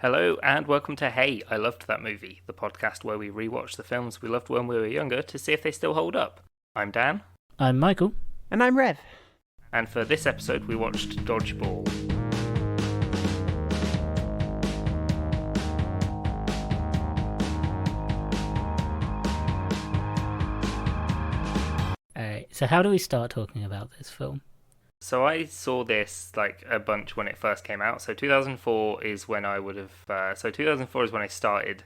Hello and welcome to Hey, I Loved That Movie, the podcast where we rewatch the films we loved when we were younger to see if they still hold up. I'm Dan, I'm Michael. And I'm Rev. and for this episode we watched Dodgeball. Alright, so how do we start talking about this film? So I saw this like a bunch when it first came out. So 2004 is when I would have. 2004 is when I started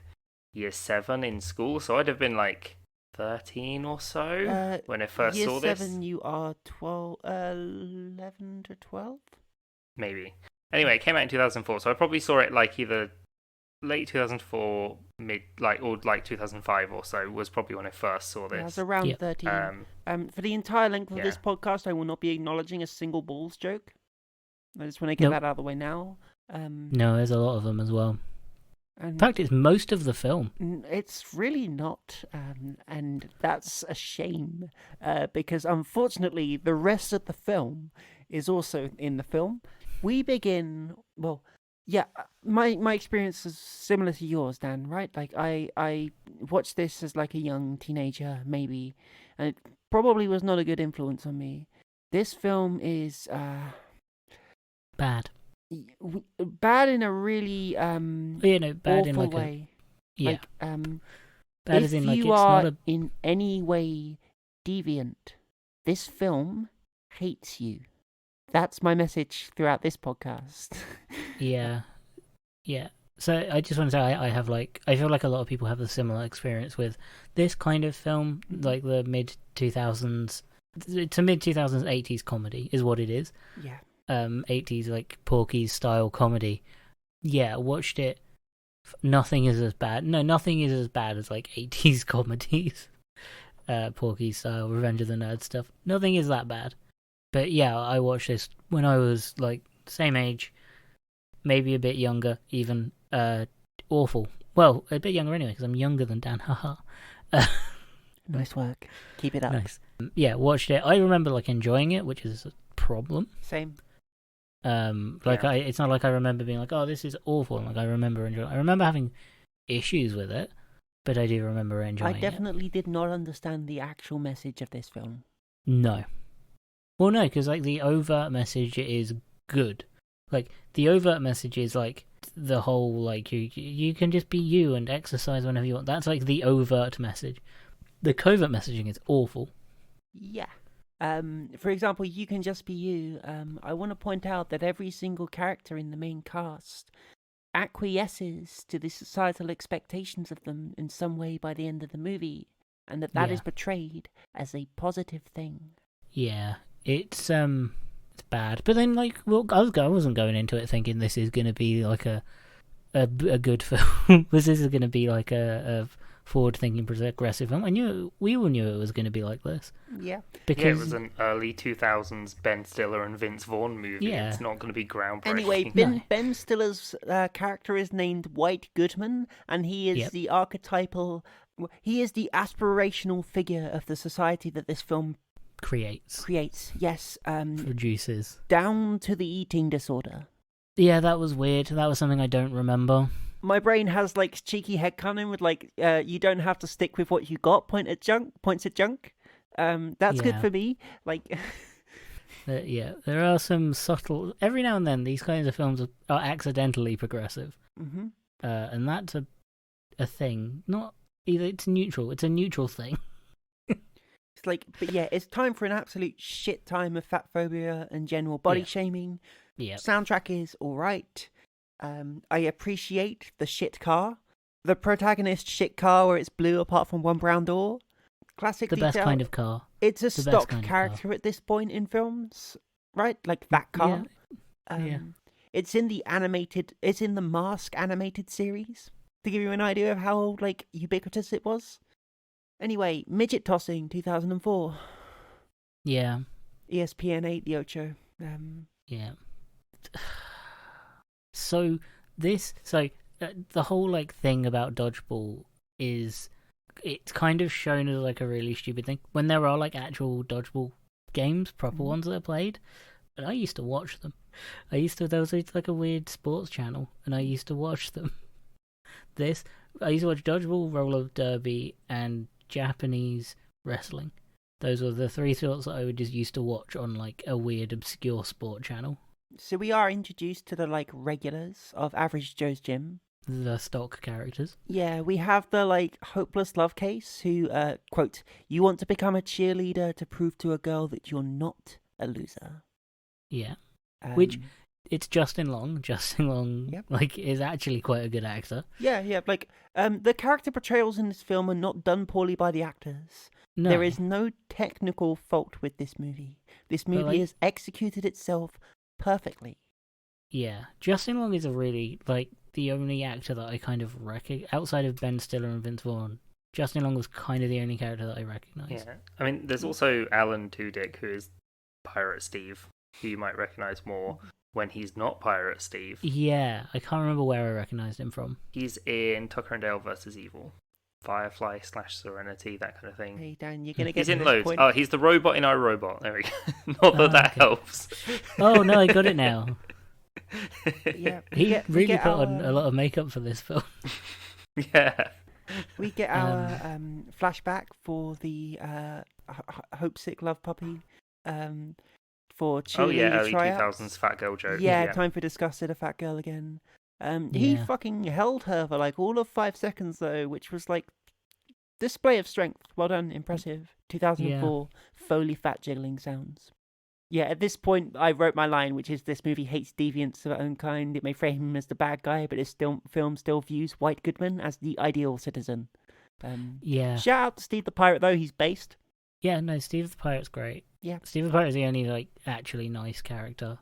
year 7 in school. So I'd have been like 13 or so when I first saw this. Year 7, you are 11 to 12? Maybe. Anyway, it came out in 2004. So I probably saw it like either late 2004, or 2005 or so was probably when I first saw this. I was around Yep. 13. For the entire length of Yeah. this podcast, I will not be acknowledging a single balls joke. I just want to get Nope. that out of the way now. No, there's a lot of them as well. And In fact, it's most of the film. it's really not, and that's a shame, because unfortunately the rest of the film is also in the film. We begin, well, yeah, my experience is similar to yours, Dan, right? Like, I watched this as like a young teenager, maybe, and it probably was not a good influence on me. This film is Bad. bad in a really Bad in awful like way. yeah. Like, Bad if as in like it's you are not a in any way deviant, this film hates you. That's my message throughout this podcast. yeah. So I just want to say I feel like a lot of people have a similar experience with this kind of film, like the mid 2000s. It's a mid 2000s 80s comedy is what it is. Yeah. 80s like Porky's style comedy. Yeah, watched it. Nothing is as bad. No, nothing is as bad as like 80s comedies. Porky's style, Revenge of the Nerds stuff. Nothing is that bad. But yeah, I watched this when I was like same age, maybe a bit younger, even. Awful. Well, a bit younger anyway, because I'm younger than Dan. Haha. Nice work. Keep it up. Nice. Yeah, watched it. I remember like enjoying it, which is a problem. Same. It's not like I remember being like, oh, this is awful. Like I remember enjoying. I remember having issues with it, but I do remember enjoying I it. definitely did not understand the actual message of this film. No. Well, no, because like the overt message is good. Like the overt message is like the whole like you can just be you and exercise whenever you want. That's like the overt message. The covert messaging is awful. Yeah. For example, you can just be you. I want to point out that every single character in the main cast acquiesces to the societal expectations of them in some way by the end of the movie, and that Yeah. is portrayed as a positive thing. Yeah, it's bad. But then like, well, I wasn't going into it thinking this is gonna be like a good film. This is gonna be like a forward-thinking, progressive film. We all knew it was going to be like this. Yeah. Because Yeah, it was an early 2000s Ben Stiller and Vince Vaughn movie. Yeah. It's not going to be groundbreaking. Anyway, No. Ben Stiller's character is named White Goodman, and he is Yep. the archetypal. He is the aspirational figure of the society that this film creates, Yes. produces. Down to the eating disorder. Yeah, that was weird. That was something I don't remember. My brain has like cheeky headcanon with like, you don't have to stick with what you got. Points at junk. That's good Yeah. for me. Like, Yeah, there are some subtle. Every now and then, these kinds of films are accidentally progressive, mhm. and that's a thing. Not either. It's neutral. It's a neutral thing. It's like, but yeah, it's time for an absolute shit time of fat phobia and general body Yeah. shaming. Yeah, Soundtrack is alright. I appreciate the shit car. The protagonist shit car where it's blue apart from one brown door. Classic the detail. best kind of car. It's a the best stock kind of character at this point in films, right? Like that car. Yeah. It's in the Mask animated series, to give you an idea of how like ubiquitous it was. Anyway, midget tossing 2004. Yeah, ESPN 8 the Ocho. yeah. So the whole like thing about Dodgeball is it's kind of shown as like a really stupid thing when there are like actual Dodgeball games, proper ones that are played. And I used to watch them. There was like a weird sports channel, and I used to watch them. I used to watch dodgeball, roller derby, and Japanese wrestling. Those were the three sports that I would just used to watch on like a weird, obscure sport channel. So we are introduced to the like regulars of Average Joe's Gym. The stock characters. Yeah, we have the like hopeless love case who quote, "You want to become a cheerleader to prove to a girl that you're not a loser." Yeah. Which it's Justin Long. Justin Long, Yep. like, is actually quite a good actor. Yeah, like the character portrayals in this film are not done poorly by the actors. No, There is no technical fault with this movie. This movie like- has executed itself perfectly. Yeah, Justin Long is a really like the only actor that I kind of recognize outside of Ben Stiller and Vince Vaughn. Justin Long was kind of the only character that I recognize. Yeah, I mean, there's also Alan Tudyk, who is Pirate Steve, who you might recognize more when he's not Pirate Steve. Yeah, I can't remember where I recognized him from. He's in Tucker and Dale versus Evil, Firefly / Serenity, that kind of thing. Hey Dan, you're gonna get He's to in this loads. point. Oh, he's the robot in iRobot. There we go. Not that that okay. helps. Oh no, I got it now. Yeah, He we really get put our, on a lot of makeup for this film. Yeah. We get our flashback for the Hope Sick Love Puppy. For cheerleader Oh yeah, early tryouts. 2000s fat girl joke. Yeah, time for disgusted a fat girl again. He Yeah. fucking held her for like all of 5 seconds though, which was like display of strength. Well done, impressive. 2004 Foley fat jiggling sounds. Yeah, at this point I wrote my line, which is this movie hates deviants of its own kind. It may frame him as the bad guy, but this film still views White Goodman as the ideal citizen. Yeah. Shout out to Steve the Pirate though, he's based. Yeah, no, Steve the Pirate's great. Yeah. Steve the Pirate's the only like actually nice character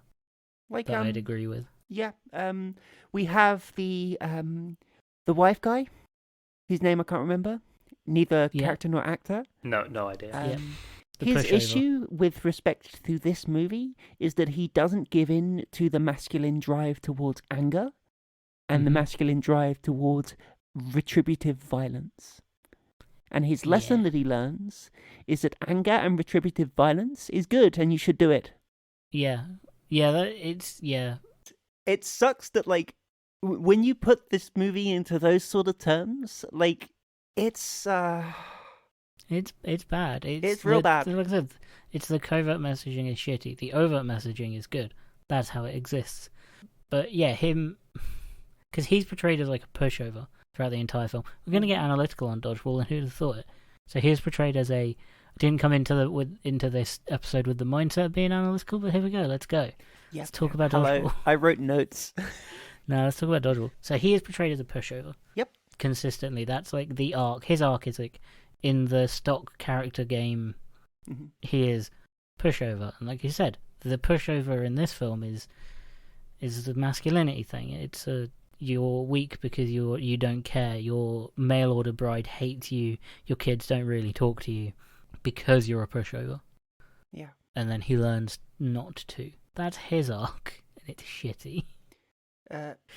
Like that I'd agree with. Yeah. We have the wife guy, whose name I can't remember. Neither Yeah. character nor actor. No idea. Yeah. The His pushover. issue with respect to this movie is that he doesn't give in to the masculine drive towards anger and the Mhm. masculine drive towards retributive violence. And his lesson Yeah. that he learns is that anger and retributive violence is good and you should do it. Yeah. Yeah, yeah. It sucks that, like, when you put this movie into those sort of terms, like, it's It's bad. It's real bad. Like I said, it's the covert messaging is shitty. The overt messaging is good. That's how it exists. But yeah, him, because he's portrayed as like a pushover throughout the entire film. We're gonna get analytical on Dodgeball, and who'd have thought it? So he was portrayed as a. I didn't come into this episode with the mindset of being analytical, but here we go. Let's go. Yeah. Let's talk about Hello. Dodgeball. I wrote notes. No, let's talk about Dodgeball. So he is portrayed as a pushover. Yep. Consistently, that's like the arc. His arc is like in the stock character game. Mhm. He is pushover, and like you said, the pushover in this film is the masculinity thing. It's you're weak because you don't care. Your mail order bride hates you. Your kids don't really talk to you because you're a pushover. Yeah. And then he learns not to. That's his arc, and it's shitty.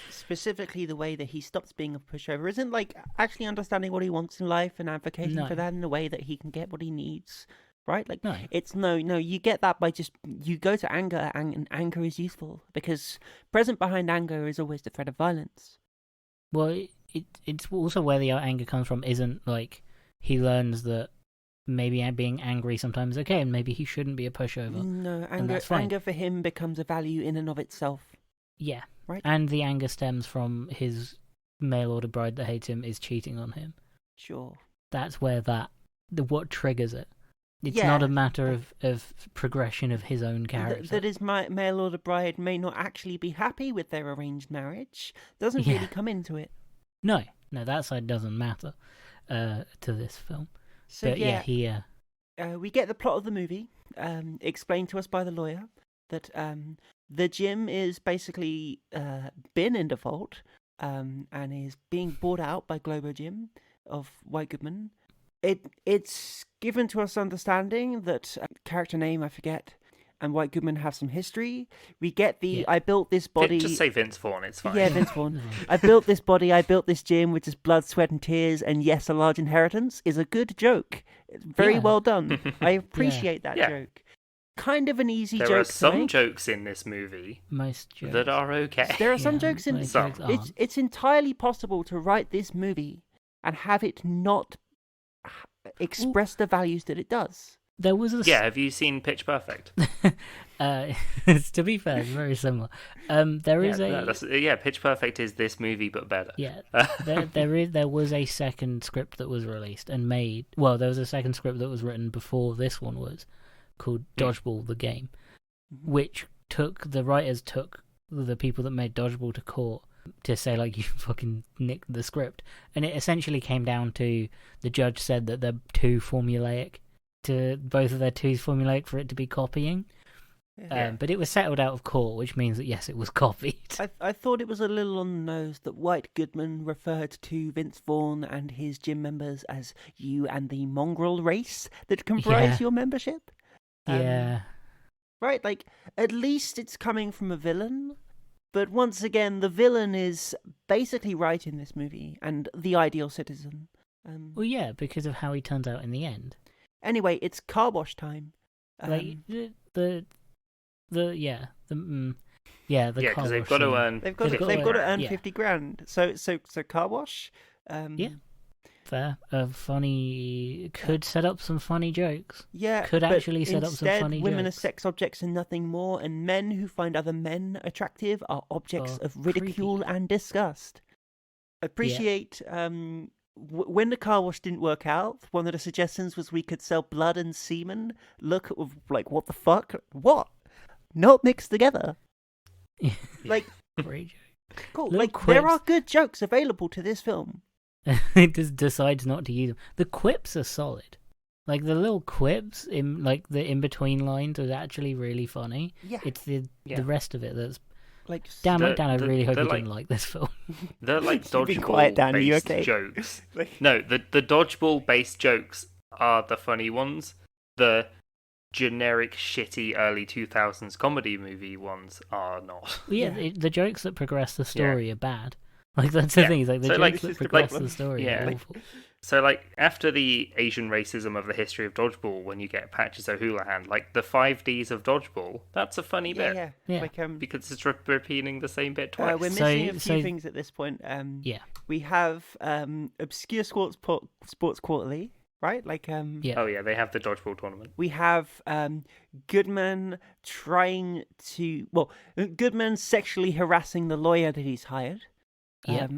Specifically, the way that he stops being a pushover isn't like actually understanding what he wants in life and advocating No. for that in a way that he can get what he needs. Right? Like, No. it's no. You get that by just you go to anger, and anger is useful because present behind anger is always the threat of violence. Well, it's also where the anger comes from. Isn't like he learns that maybe being angry sometimes is okay, and maybe he shouldn't be a pushover. No, that's fine. anger for him becomes a value in and of itself. Yeah, Right. And the anger stems from his mail order bride that hates him is cheating on him. Sure. That's where what triggers it. It's Yeah. not a matter of progression of his own character. That his mail order bride may not actually be happy with their arranged marriage. Doesn't Yeah. really come into it. No, that side doesn't matter to this film. So But yeah, we get the plot of the movie explained to us by the lawyer that the gym is basically been in default and is being bought out by Globo Gym of White Goodman. It's given to us understanding that character name I forget and White Goodman have some history. We get the I built this body. Just say Vince Vaughn, it's fine. Yeah, Vince Vaughn. I built this body, I built this gym with just blood, sweat, and tears, and yes, a large inheritance is a good joke. Very Yeah. well done. I appreciate that Yeah. joke. kind of an easy There joke are some to make. jokes in this movie Most jokes. that are okay. There are some Yeah, jokes in most Some. jokes aren't. It's entirely possible to write this movie and have it not express the values that it does. There was a Yeah, have you seen Pitch Perfect? to be fair, it's very similar. There is Pitch Perfect is this movie but better. Yeah, there was a second script that was released and made. Well, there was a second script that was written before this one was, called Dodgeball the game, which the writers took the people that made Dodgeball to court to say, like, you fucking nicked the script, and it essentially came down to the judge said that they're too formulaic. Both of their twos formulaic for it to be copying. Yeah. But it was settled out of court, which means that yes, it was copied. I thought it was a little on the nose that White Goodman referred to Vince Vaughn and his gym members as you and the mongrel race that comprise your membership. Yeah. Right, like, at least it's coming from a villain. But once again, the villain is basically right in this movie and the ideal citizen. Well, yeah, because of how he turns out in the end. Anyway, it's car wash time. Like the car because they've wash got to scene. earn. They've got to earn 50 grand. So car wash. Yeah. Fair. Funny. Could set up some funny jokes. Yeah. Could actually set up some funny instead, women jokes. are sex objects and nothing more, and men who find other men attractive are objects of ridicule and disgust. Appreciate. When the car wash didn't work out, one of the suggestions was we could sell blood and semen. Look, like, what the fuck? What? Not mixed together. Like, great joke. Cool. Little Like, quips. there are good jokes available to this film. It just decides not to use them. The quips are solid. Like the little quips in the in between lines is actually really funny. Yeah. It's the rest of it that's like. Damn it, Dan! I really hope you didn't like this film. They're like Be quiet, Dan, are you dodgeball-based okay? jokes. No, the dodgeball-based jokes are the funny ones. The generic, shitty early 2000s comedy movie ones are not. Yeah, the jokes that progress the story are bad. Like that's the thing. Is like the So, jokes like, that progress the story are awful. So, like, after the Asian racism of the history of Dodgeball, when you get Patches O'Houlihan, like, the 5Ds of Dodgeball, that's a funny bit. Yeah. Like, because it's repeating the same bit twice. we're missing a few things at this point. We have Obscure Sports Quarterly, right? Like, Oh, yeah, they have the Dodgeball tournament. We have Goodman Goodman sexually harassing the lawyer that he's hired. Yep.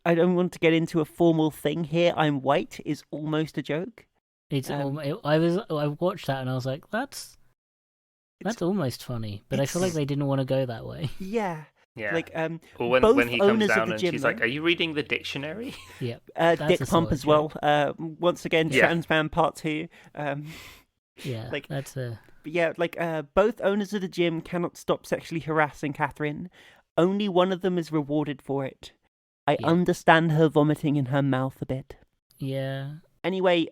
I don't want to get into a formal thing here. I'm white is almost a joke. It's I watched that and I was like, that's almost funny, but I feel like they didn't want to go that way. Yeah. Yeah. Like or when both he comes owners of down the and gym, she's like, "Are you reading the dictionary?" Yep. Dick Pump as well. Once again, Yeah. Trans Man Part 2. Yeah. like that's a. Yeah, like both owners of the gym cannot stop sexually harassing Catherine. Only one of them is rewarded for it. I understand her vomiting in her mouth a bit. Yeah. Anyway,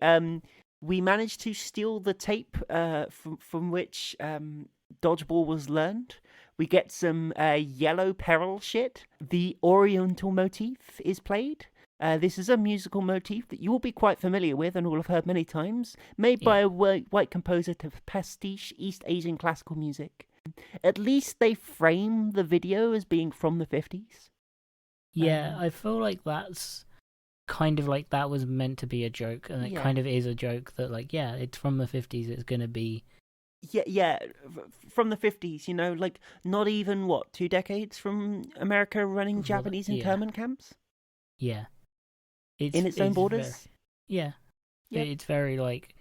we managed to steal the tape from which Dodgeball was learned. We get some yellow peril shit. The Oriental motif is played. This is a musical motif that you will be quite familiar with and will have heard many times, made by a white composer to pastiche East Asian classical music. At least they frame the video as being from the 50s. Yeah, I feel like that's kind of like that was meant to be a joke, and it kind of is a joke that, like, it's from the 50s, it's going to be... Yeah, from the 50s, like not even, 2 decades from America running Japanese internment camps? Yeah. In its own borders? It's very, like,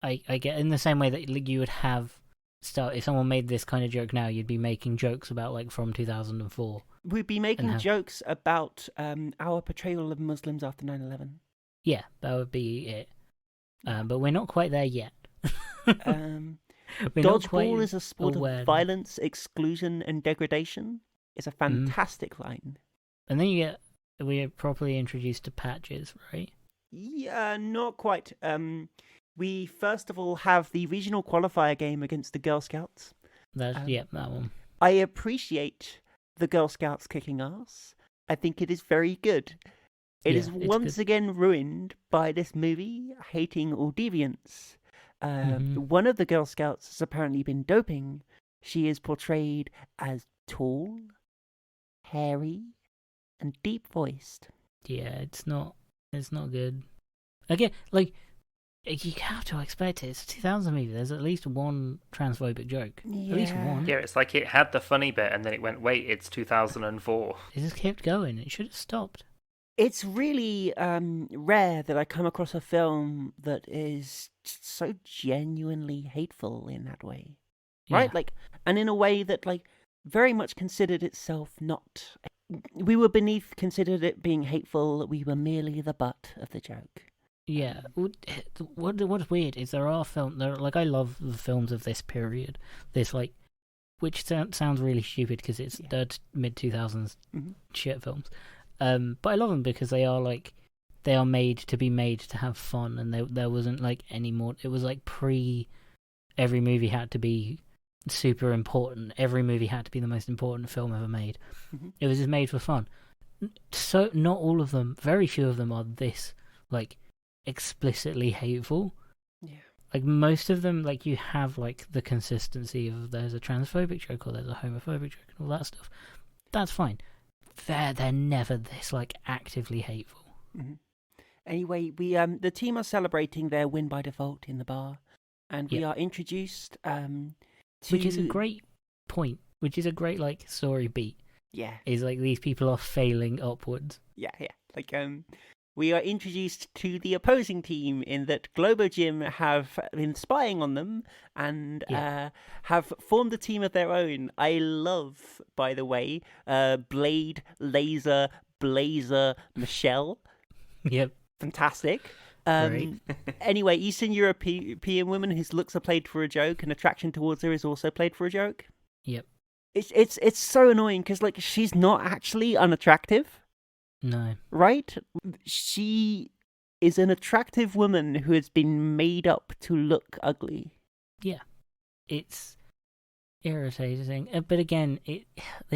I get, in the same way that you would have... if someone made this kind of joke now, you'd be making jokes about, like, from 2004. We'd be making jokes about our portrayal of Muslims after 9/11. Yeah, that would be it. But we're not quite there yet. Dodgeball is a sport of violence, exclusion, and degradation. It's a fantastic line. And then we're properly introduced to Patches, right? Yeah, not quite. We first of all have the regional qualifier game against the Girl Scouts. That one. I appreciate the Girl Scouts kicking ass. I think it is very good. It is once again ruined by this movie hating all deviants. One of the Girl Scouts has apparently been doping. She is portrayed as tall, hairy, and deep-voiced. Yeah, it's not good. Again, like, you have to expect it. It's a 2000 movie. There's at least one transphobic joke. Yeah. At least one. Yeah, it's like it had the funny bit, and then it went, wait, it's 2004. It just kept going. It should have stopped. It's really rare that I come across a film that is so genuinely hateful in that way. Right? Yeah. Like, and in a way that, like, very much considered itself not... We were beneath considered it being hateful. We were merely the butt of the joke. Yeah. What's weird is there are films... Like, I love the films of this period. This, like... Which sounds really stupid because it's mid-2000s shit films. But I love them because they are, like... They are made to have fun, and there wasn't, like, any more... It was, like, every movie had to be super important. Every movie had to be the most important film ever made. It was just made for fun. So, not all of them, very few of them are this, like... explicitly hateful. Yeah. Like, most of them, like, you have, like, the consistency of there's a transphobic joke or there's a homophobic joke and all that stuff. That's fine. They're never this, like, actively hateful. Anyway, we the team are celebrating their win by default in the bar, and we are introduced to... Which is a great point, which is a great, like, story beat. Yeah. Is, like, these people are failing upwards. Yeah. Like, we are introduced to the opposing team in that Globo Gym have been spying on them and have formed a team of their own. I love, by the way, Blade, Laser, Blazer, Michelle. Yep. Fantastic. Great. Anyway, Eastern European woman whose looks are played for a joke and attraction towards her is also played for a joke. Yep. It's so annoying because, like, she's not actually unattractive. No. Right? She is an attractive woman who has been made up to look ugly. Yeah. It's irritating. But again,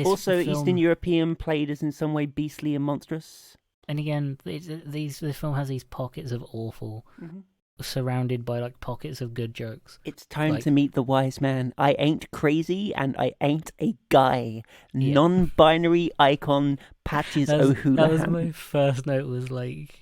also, film... Eastern European played as in some way beastly and monstrous. And again, this film has these pockets of awful, surrounded by, like, pockets of good jokes. It's time to meet the wise man. I ain't crazy and I ain't a guy. Yep. Non-binary icon Patches O'Houlihan. That was my first note, was like,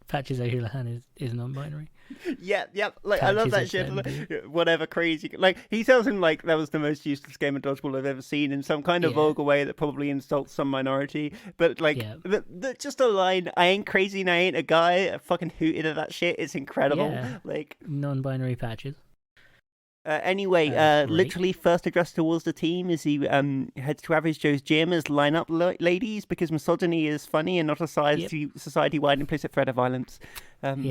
Patches O'Houlihan is non-binary. Yeah. Like, I love that shit. Like, whatever crazy. Like, he tells him, like, that was the most useless game of dodgeball I've ever seen in some kind of vulgar way that probably insults some minority. But, like, just a line, I ain't crazy and I ain't a guy, I fucking hooted at that shit. It's incredible. Yeah. Like, non-binary Patches. Anyway, literally first addressed towards the team as he heads to Average Joe's gym as line up ladies, because misogyny is funny and not a society-wide implicit threat of violence. And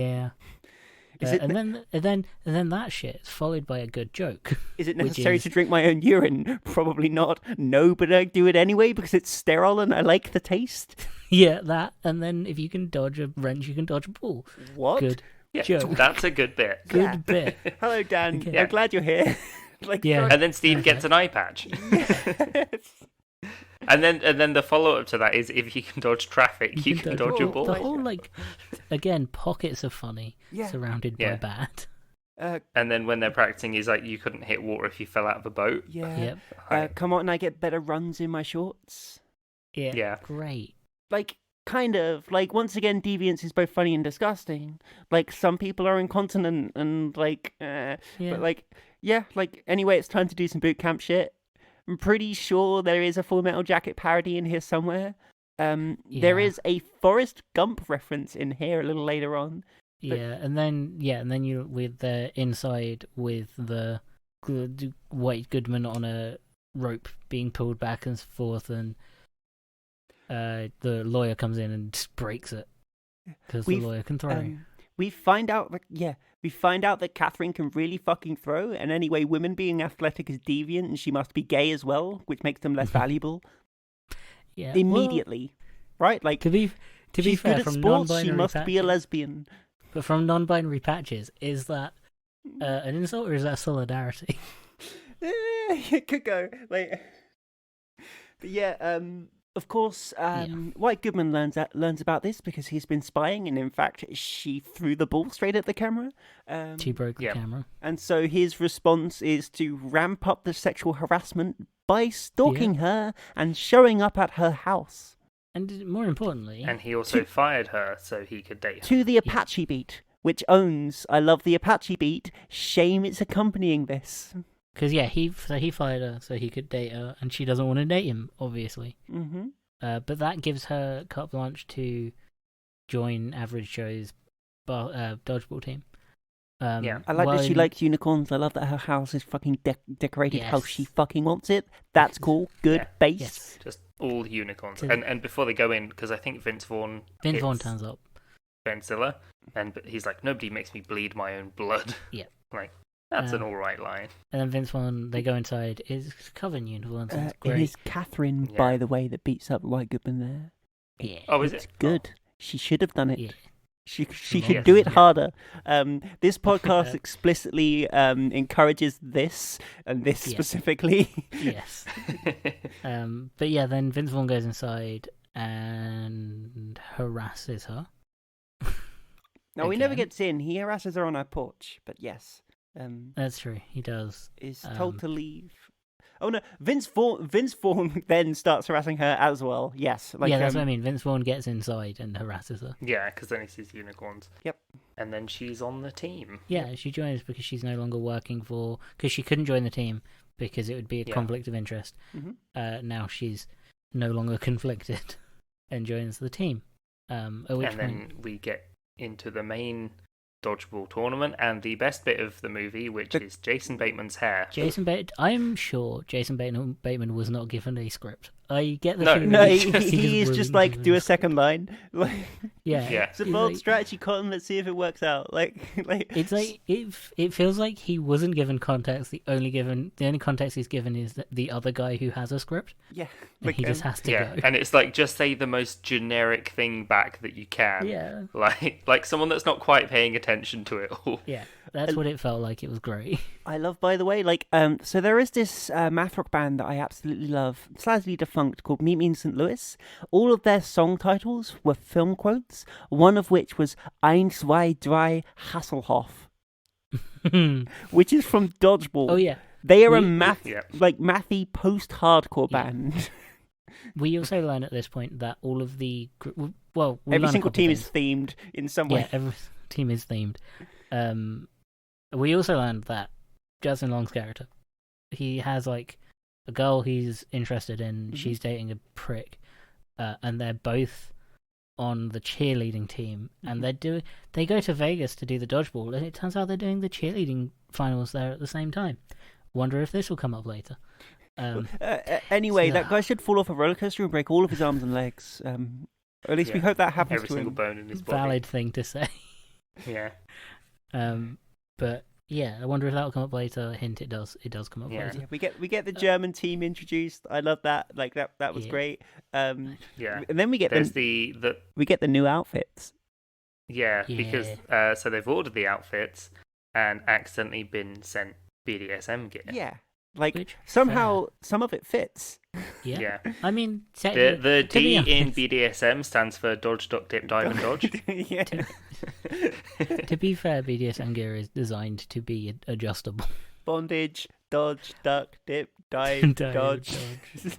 then that shit is followed by a good joke. Is it necessary to drink my own urine? Probably not. No, but I do it anyway because it's sterile and I like the taste. Yeah, that. And then if you can dodge a wrench, you can dodge a ball. What? Good. Yeah, joke. That's a good bit. Good bit. Hello, Dan. Okay. I'm glad you're here. And then Steve gets an eye patch. Yes. And then the follow up to that is, if you can dodge traffic, you can dodge a ball. The whole, like, again, pockets of funny surrounded by bad. And then when they're practicing, he's like, you couldn't hit water if you fell out of a boat. Yeah. Come on, I get better runs in my shorts. Yeah. Great. Like, kind of. Like, once again, deviance is both funny and disgusting. Like, some people are incontinent and, like, but, like, anyway, it's time to do some boot camp shit. I'm pretty sure there is a Full Metal Jacket parody in here somewhere. There is a Forrest Gump reference in here a little later on. But... and then you with the inside with the White Goodman on a rope being pulled back and forth, and the lawyer comes in and just breaks it because the lawyer can throw. We find out that Catherine can really fucking throw, and anyway, women being athletic is deviant, and she must be gay as well, which makes them less valuable. Immediately, right? Like, to be she's fair, good at from sports, non-binary she must Patches, be a lesbian. But from non-binary Patches, is that an insult or is that solidarity? It could go like, but yeah. Of course, White Goodman learns about this because he's been spying, and in fact, she threw the ball straight at the camera. She broke the Yeah. camera. And so his response is to ramp up the sexual harassment by stalking her and showing up at her house And more importantly, And he also fired her so he could date her. to the Apache beat, which owns, I love the Apache beat, shame it's accompanying this. because he fired her so he could date her, and she doesn't want to date him, obviously. Mm-hmm. But that gives her carte blanche to join Average Joe's dodgeball team. Yeah. I like that she likes unicorns. I love that her house is fucking decorated how Yes. she fucking wants it. That's cool. Good. Yeah. Based. Yes. Just all unicorns. To- And before they go in, because I think Vince Vaughn turns up. Ben Stiller, and he's like, nobody makes me bleed my own blood. Yeah. Like, that's an alright line. And then Vince Vaughn, they go inside, is covered in uniforms. And it's great. It is Catherine, Yeah. by the way, that beats up White Goodman there. Yeah. Oh, is It's it? good. She should have done it. Yeah. She Yes. should do it Yeah. harder. This podcast explicitly encourages this, and this Yeah. specifically. Yes. But yeah, then Vince Vaughn goes inside and harasses her. Now, we never Again. gets in. He harasses her on her porch, but yes. That's true. He does. Is told to leave. Oh no, Vince Vaughn then starts harassing her as well. Yes, like yeah, that's what I mean. Vince Vaughn gets inside and harasses her. Yeah, because then he sees unicorns. Yep. And then she's on the team. Yeah, she joins because she's no longer working for... Because she couldn't join the team because it would be a Yeah. conflict of interest. Mhm. Now she's no longer conflicted and joins the team. At which And point... then we get into the main dodgeball tournament and the best bit of the movie, which is Jason Bateman's hair. I'm sure Jason Bateman was not given a script. I get the No, feeling No, that he is wasn't just like, given do a script. second line. Like, Yeah, Yeah. it's a He's bold like- strategy, Cotton. Let's see if it works out. Like It's like it feels like he wasn't given context. The only context he's given is the other guy who has a script, yeah, and like, he just has to Yeah, go. and it's like, just say the most generic thing back that you can. Yeah, Like someone that's not quite paying attention to it all. yeah, that's what it felt like. It was great. I love, by the way, like, so there is this math rock band that I absolutely love, sadly defunct, called Meet Me in St. Louis. All of their song titles were film quotes, one of which was Ein, zwei, drei, Hasselhoff, which is from Dodgeball. Oh yeah, They are a We- mathy post-hardcore Yeah. band. we also learn at this point that all of the we Every learn a single couple team things. is themed in some Yeah, way. every team is themed. We also learned that Justin Long's character, he has like a girl he's interested in. Mhm. She's dating a prick, and they're both on the cheerleading team, and they go to Vegas to do the dodgeball, and it turns out they're doing the cheerleading finals there at the same time. Wonder if this will come up later. Anyway, so- that guy should fall off a roller coaster and break all of his arms and legs. Or at least we Yeah. hope that happens Every to single him. bone in his body. Valid thing to say. Yeah. But yeah, I wonder if that'll come up later. Hint, it does. It does come up Yeah. later. Yeah, we get the German team introduced. I love that. Like that was Yeah. great. Yeah. And then we get There's the the new outfits. yeah, Yeah. because so they've ordered the outfits and accidentally been sent BDSM gear. Yeah, like Which, somehow some of it fits. Yeah. Yeah. I mean, The technically, to be D in honest- BDSM stands for dodge, duck, dip, dive, and dodge. Yeah. To be fair, BDSM gear is designed to be adjustable. Bondage, dodge, duck, dip, dive, Dive, dodge. dodge.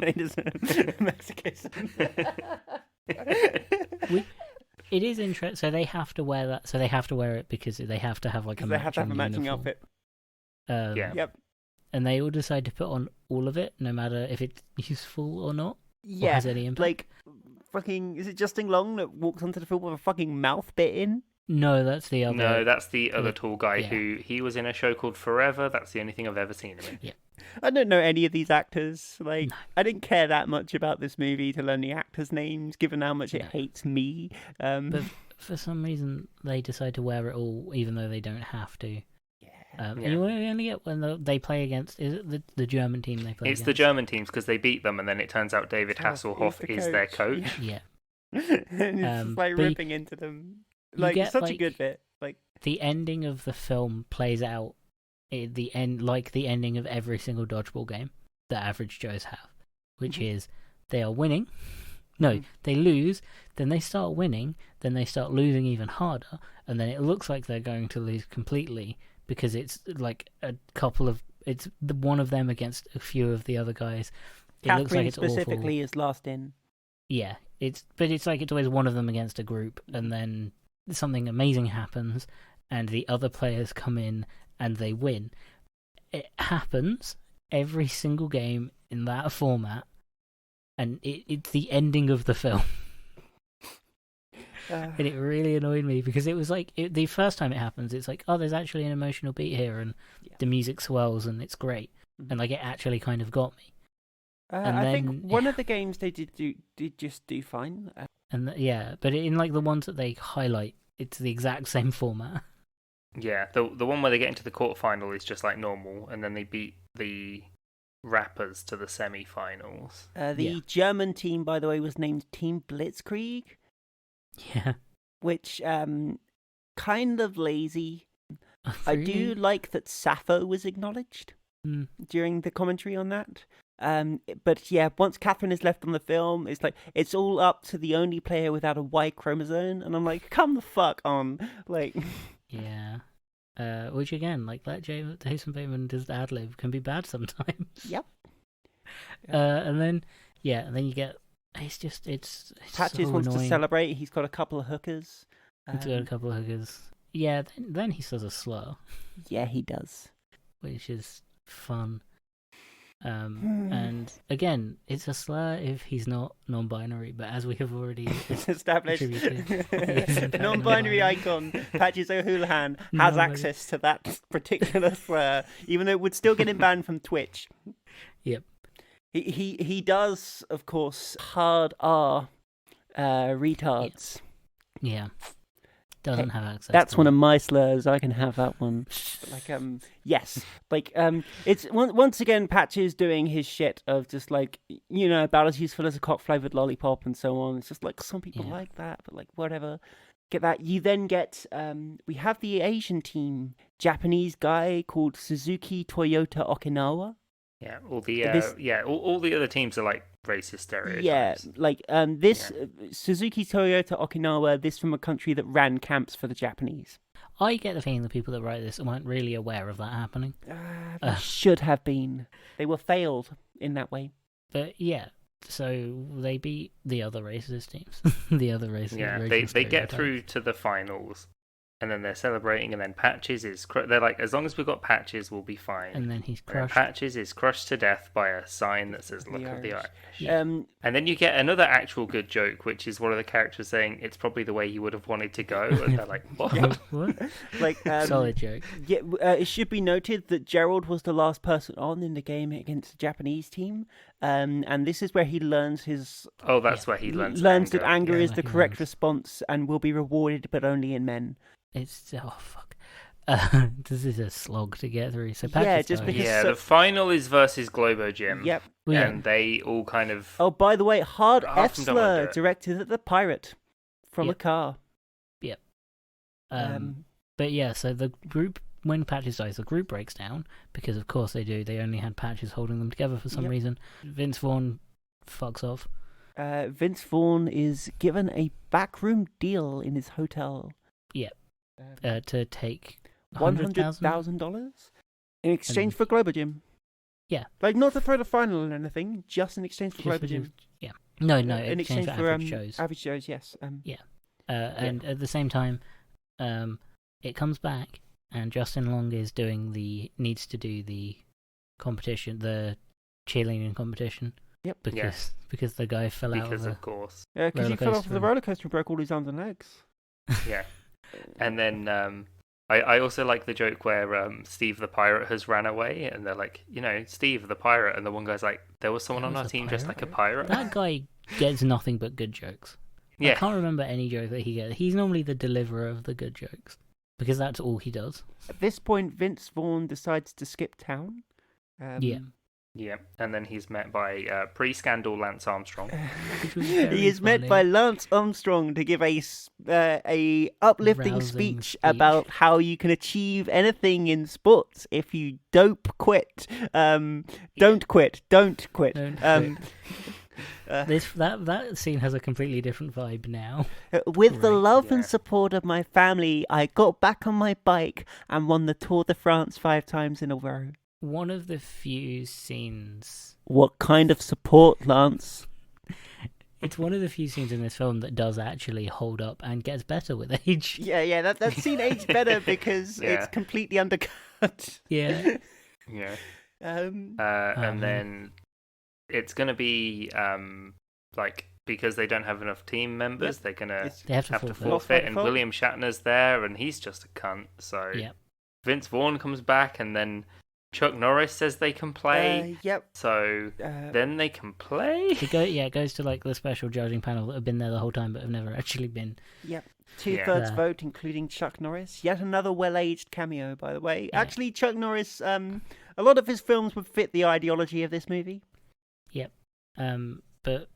It is Mexican. It is interesting. So they have to wear that. So they have to wear it because they have to have like a They have to have a matching uniform. outfit. Yeah. Yep. And they all decide to put on all of it, no matter if it's useful or not, or Yeah. has any impact. Like, fucking, is it Justin Long that walks onto the field with a fucking mouth bit in? No, that's the other. No, that's the other Yeah. tall guy Yeah. who he was in a show called Forever. That's the only thing I've ever seen him in. I don't know any of these actors. Like, No. I didn't care that much about this movie to learn the actors' names, given how much it No. hates me. But for some reason, they decide to wear it all, even though they don't have to. yeah. And Yeah. you only get when they play against. Is it the German team they play It's against? the German teams because they beat them, and then it turns out David Oh, Hasselhoff he's is the their coach. coach. Yeah. And it's just like but you- ripping into them. you Like, get, such a like- good bit. Like, The ending of the film plays out at the end like the ending of every single dodgeball game that Average Joes have, which Mhm. is they are winning, No, they lose, then they start winning, then they start losing even harder, and then it looks like they're going to lose completely because it's like a couple of one of them against a few of the other guys. It Catherine looks like it's specifically awful. is last in. Yeah, but it's like it's always one of them against a group, and then something amazing happens, and the other players come in and they win. It happens every single game in that format, and it's the ending of the film. And it really annoyed me because it was like the first time it happens, it's like, oh, there's actually an emotional beat here, and the music swells, and it's great, and like it actually kind of got me. And I then, think one of the games they did just do fine. But in like the ones that they highlight, it's the exact same format. Yeah, the one where they get into the quarterfinal is just like normal, and then they beat the rappers to the semi-finals. The German team, by the way, was named Team Blitzkrieg. Yeah. Which, kind of lazy. Really? I do like that Sappho was acknowledged during the commentary on that. But yeah, once Catherine is left on the film, it's like, it's all up to the only player without a Y chromosome. And I'm like, come the fuck on. Like... Yeah. Which again, like let Jason Bateman does ad-lib can be bad sometimes. Yep. And then you get it's Patches so wants annoying. to celebrate. He's got a couple of hookers. He's got a couple of hookers. Yeah, then he says a slur. Yeah, he does. Which is fun. And again, it's a slur if he's not non-binary, but as we have already established, attributed, non-binary icon Patches O'Houlihan has access to that particular slur, even though it would still get him banned from Twitch. Yep. He does, of course, hard R retards. Yeah. Doesn't have access. That's one of my slurs. I can have that one. Like, yes. Like, it's once again Patches doing his shit of just like, you know, about as useful as a cock-flavored lollipop and so on. It's just like some people like that, but like whatever. Get that. You then get we have the Asian team, Japanese guy called Suzuki Toyota Okinawa. Yeah, all the other teams are like racist stereotypes. Yeah, like Suzuki Toyota Okinawa. This from a country that ran camps for the Japanese. I get the feeling the people that write this weren't really aware of that happening. They should have been. They were failed in that way. But yeah, so they beat the other racist teams. The other racist. Yeah, they get through to the finals. And then they're celebrating, and then Patches is... They're like, as long as we've got Patches, we'll be fine. And then he's crushed. Patches is crushed to death by a sign that says, Luck of the Irish. Yeah. And then you get another actual good joke, which is one of the characters saying, it's probably the way you would have wanted to go. And they're like, what? What? Like, solid joke. Yeah, it should be noted that Gerald was the last person on in the game against the Japanese team. And this is where he learns his... Oh, that's where he learns that anger is the correct response and will be rewarded, but only in men. It's fuck. This is a slog to get through. So the final is versus Globo Gym. Yep. And they all kind of... Oh, by the way, hard F slur directed at the pirate from a car. Yep. But yeah, so the group, when Patches dies, the group breaks down because of course they do. They only had Patches holding them together for some reason. Vince Vaughn fucks off. Vince Vaughn is given a backroom deal in his hotel. Yep. To take $100,000 in exchange for Globo Gym. Yeah. Like, not for the final or anything, just in exchange for Globo Gym. Yeah. No, in exchange for average shows. Average shows, yes. And at the same time, it comes back, and Justin Long needs to do the competition, the cheerleading competition. Yep. Because the guy fell out of of course. Yeah, because he fell off the roller coaster and broke all his arms and legs. Yeah. And then I also like the joke where Steve the pirate has ran away, and they're like, you know, Steve the pirate, and the one guy's like, there was someone on our team dressed like a pirate. That guy gets nothing but good jokes. Yeah. I can't remember any joke that he gets. He's normally the deliverer of the good jokes because that's all he does. At this point, Vince Vaughn decides to skip town. Yeah, and then he's met by pre-scandal Lance Armstrong. He is met by Lance Armstrong to give a uplifting speech about how you can achieve anything in sports if you don't quit. Don't quit. That scene has a completely different vibe now. With the Right, love and yeah. support of my family, I got back on my bike and won the Tour de France 5 times in a row. One of the few scenes. What kind of support, Lance? It's one of the few scenes in this film that does actually hold up and gets better with age. Yeah, that scene aged better because Yeah. it's completely undercut. Yeah. Yeah. Um, And then it's gonna be like, because they don't have enough team members, they're gonna it's- They have to have to forfeit. Lost by forfeit, and default. William Shatner's there, and he's just a cunt. So Yep. Vince Vaughn comes back, and then Chuck Norris says they can play. yep. So then they can play. It goes to like the special judging panel that have been there the whole time but have never actually been. Yep. 2/3 Yeah. vote, including Chuck Norris. Yet another well-aged cameo, by the way. Yeah. Actually, Chuck Norris, a lot of his films would fit the ideology of this movie. But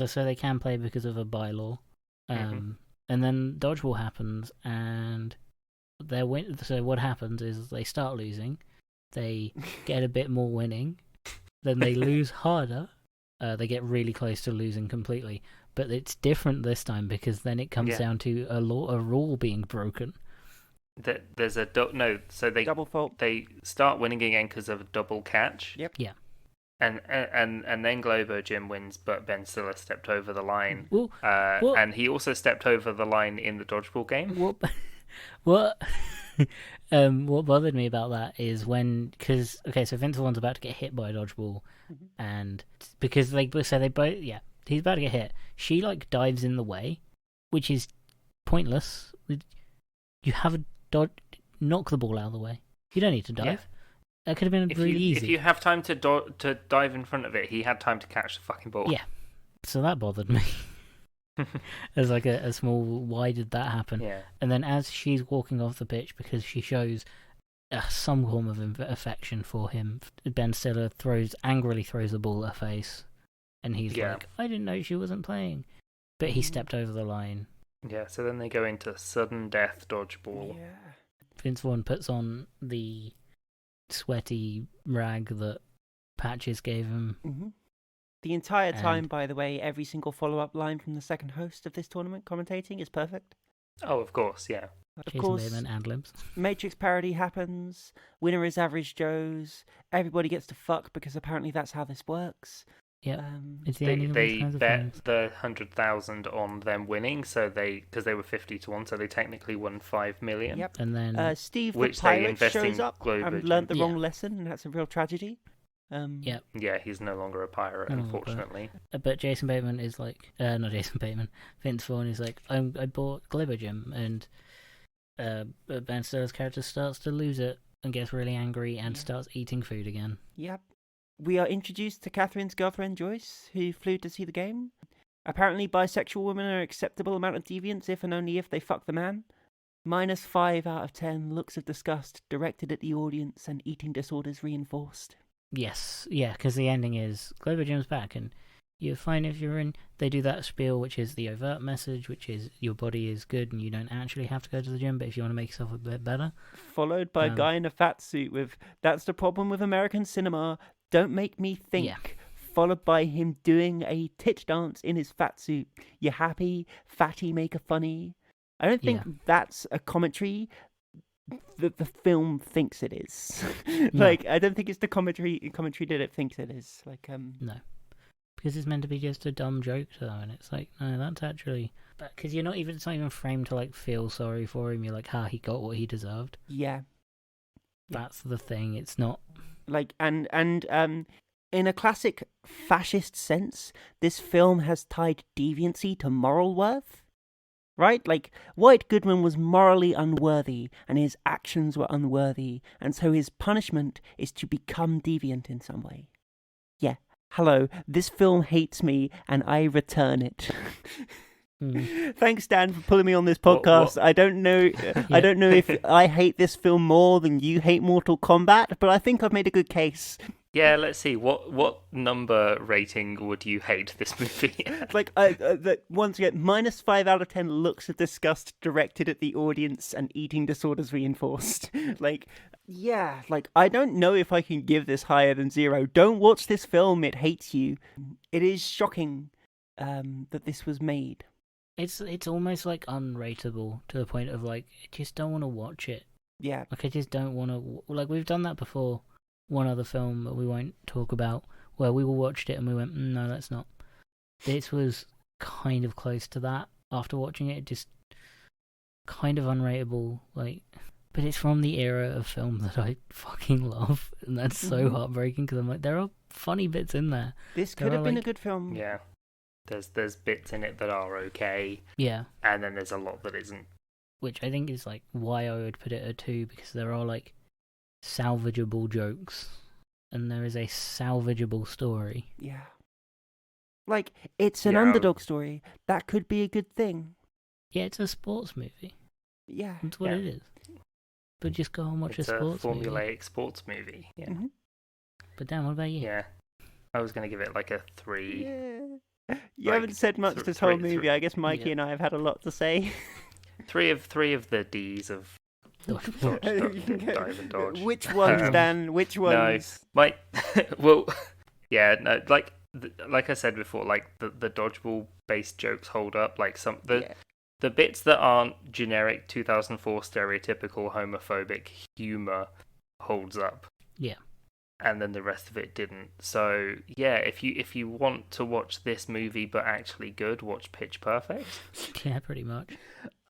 so they can play because of a bylaw. Mhm. And then Dodgeball happens, and so what happens is they start losing, they get a bit more winning, then they lose harder, they get really close to losing completely. But it's different this time because then it comes Yeah. down to a rule being broken. There's a so they Double fault. they start winning again because of a double catch. Yep. Yeah. And then Globo Jim wins, but Ben Stiller stepped over the line. Well, What? And he also stepped over the line in the dodgeball game. what what bothered me about that is so Vince Vaughn's about to get hit by a dodgeball, Mhm. and because he's about to get hit. She like dives in the way, which is pointless. You have a knock the ball out of the way. You don't need to dive. Yeah. That could have been really easy. If you have time to dive in front of it, he had time to catch the fucking ball. Yeah. So that bothered me. As like a small, why did that happen? Yeah. And then as she's walking off the pitch, because she shows some form of affection for him, Ben Stiller angrily throws the ball at her face, and he's Yeah. like, "I didn't know she wasn't playing," but he Mhm. stepped over the line. Yeah. So then they go into sudden death dodgeball. Yeah. Vince Vaughn puts on the sweaty rag that Patches gave him. hmm The entire time, And- by the way, every single follow-up line from the second host of this tournament commentating is perfect. Oh, of course, yeah. Of Jason course, Bateman ad libs. Matrix parody happens. Winner is Average Joe's. Everybody gets to fuck because apparently that's how this works. Yep. Um, It's the They ending of these they kinds of bet films. the 100,000 on them winning, so because they were 50-1, so they technically won 5 million. yep. And then Steve the Which they pirate invest in shows up Globo and Gym. learned the Yeah. wrong lesson, and that's a real tragedy. Yep. Yeah, he's no longer a pirate, No longer a pirate. unfortunately. But Jason Bateman is like, not Jason Bateman. Vince Vaughn is like, I bought Globo Gym, and Ben Stiller's character starts to lose it and gets really angry and Yeah. starts eating food again. Yep. We are introduced to Catherine's girlfriend Joyce, who flew to see the game. Apparently, bisexual women are acceptable amount of deviance if and only if they fuck the man. -5 out of 10 looks of disgust directed at the audience and eating disorders reinforced. Yes, yeah, because the ending is Globo Gym's back, and you're fine if you're in. They do that spiel, which is the overt message, which is your body is good and you don't actually have to go to the gym, but if you want to make yourself a bit better. Followed by a guy in a fat suit with, "That's the problem with American cinema, don't make me think." Yeah. Followed by him doing a tit dance in his fat suit. You happy? Fatty make a funny? I don't think Yeah. that's a commentary that the film thinks it is. No. Like, I don't think it's the commentary that it thinks it is. Like, No. Because it's meant to be just a dumb joke, though, and it's like, no, that's actually... Because it's not even framed to, like, feel sorry for him. You're like, he got what he deserved. yeah. That's the thing. It's not... Like, and in a classic fascist sense, this film has tied deviancy to moral worth. Right? Like, White Goodman was morally unworthy, and his actions were unworthy, and so his punishment is to become deviant in some way. Yeah. Hello, this film hates me, and I return it. Thanks, Dan, for pulling me on this podcast. What? I don't know. I don't know if I hate this film more than you hate Mortal Kombat, but I think I've made a good case. Yeah, let's see. What number rating would you hate this movie at? Like, once again, -5 out of 10 looks of disgust directed at the audience and eating disorders reinforced. Like, Yeah, like, I don't know if I can give this higher than 0. Don't watch this film, it hates you. It is shocking that this was made. It's almost like unrateable to the point of like I just don't want to watch it. Yeah. Like I just don't want to. Like we've done that before. One other film that we won't talk about where we watched it and we went, no, that's not. This was kind of close to that. After watching it, just kind of unrateable. Like, but it's from the era of film that I fucking love, and that's so heartbreaking because I'm like, there are funny bits in there. This could have been a good film. Yeah. There's bits in it that are okay. Yeah. And then there's a lot that isn't. Which I think is like why I would put it a 2, because there are like salvageable jokes and there is a salvageable story. Yeah. Like, it's an underdog story. That could be a good thing. Yeah, it's a sports movie. Yeah. That's what it is. But just go and watch a sports movie. It's a formulaic sports movie. Yeah. Mm-hmm. But Dan, what about you? Yeah. I was going to give it like a 3. Yeah. You haven't said much this whole movie. I guess Mikey and I have had a lot to say. Three of the D's of Dodge, Dive and Dodge. Which ones, Dan? Which ones? No, well, yeah, no, like I said before, like the dodgeball based jokes hold up. Like the bits that aren't generic 2004 stereotypical homophobic humor holds up. Yeah. And then the rest of it didn't. So yeah, if you want to watch this movie but actually good, watch Pitch Perfect. Yeah, pretty much.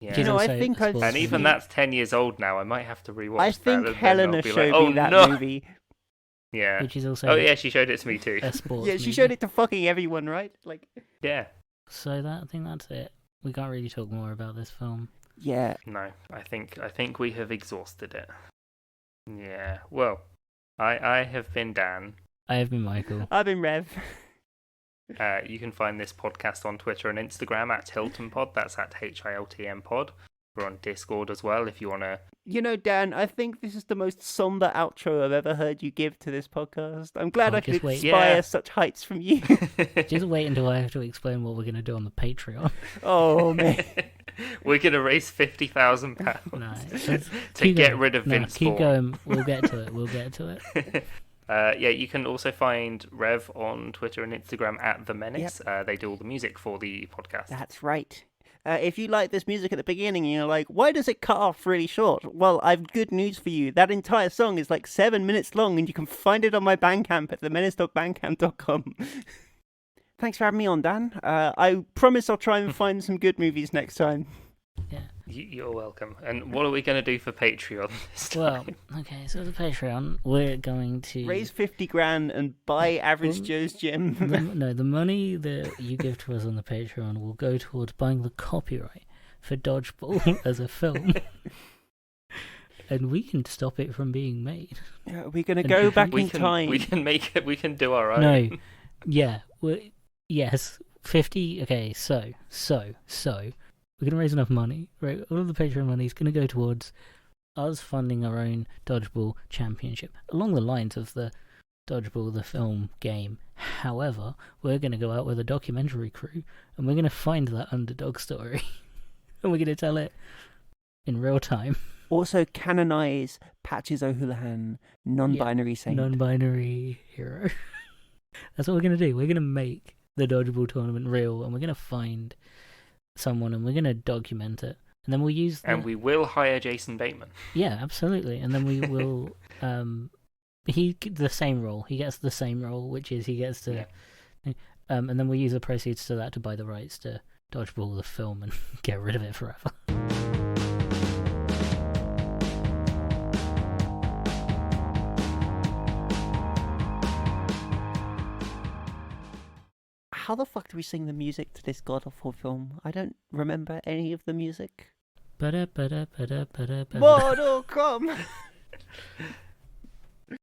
Yeah. You know, I think and even that's 10 years old now. I might have to rewatch. I think that, Helena showed me that movie. Yeah. Which is also. Oh yeah, she showed it to me too. A sports yeah, she showed it to fucking everyone, right? Like. Yeah. So I think that's it. We can't really talk more about this film. Yeah. No, I think we have exhausted it. Yeah. Well. I have been Dan. I have been Michael. I've been Rev. You can find this podcast on Twitter and Instagram at HiltonPod. That's at HILTM Pod. We're on Discord as well if you want to. You know, Dan, I think this is the most somber outro I've ever heard you give to this podcast. I'm glad I could inspire such heights from you. Just wait until I have to explain what we're going to do on the Patreon. Oh, man. We're going to raise £50,000 to get rid of Vince Keep Vaughn. going. We'll get to it. Yeah, you can also find Rev on Twitter and Instagram at The Menace. Yep. They do all the music for the podcast. That's right. If you like this music at the beginning and you're like, why does it cut off really short? Well, I've good news for you. That entire song is like 7 minutes long and you can find it on my Bandcamp at themenace.bandcamp.com. Thanks for having me on, Dan. I promise I'll try and find some good movies next time. Yeah. You're welcome. And what are we going to do for Patreon this time? Well, okay, so the Patreon, we're going to raise 50 grand and buy Average Joe's Gym. The money that you give to us on the Patreon will go towards buying the copyright for Dodgeball as a film. And we can stop it from being made. Yeah, we're going to go back in time. We can make it, we can do our own. No, yeah, yes, 50, okay, so, we're going to raise enough money, right? All of the Patreon money is going to go towards us funding our own Dodgeball Championship, along the lines of the Dodgeball, the film game. However, we're going to go out with a documentary crew, and we're going to find that underdog story, and we're going to tell it in real time. Also canonize Patches O'Houlihan, non-binary saint. Non-binary hero. That's what we're going to do. We're going to make the Dodgeball tournament real, and we're going to find someone and we're going to document it, and then we'll use and we will hire Jason Bateman. Yeah, absolutely. And then we will he the same role, which is he gets to and then we'll use the proceeds to that to buy the rights to Dodgeball the film and get rid of it forever. How the fuck do we sing the music to this god-awful film? I don't remember any of the music. Mortal Kombat!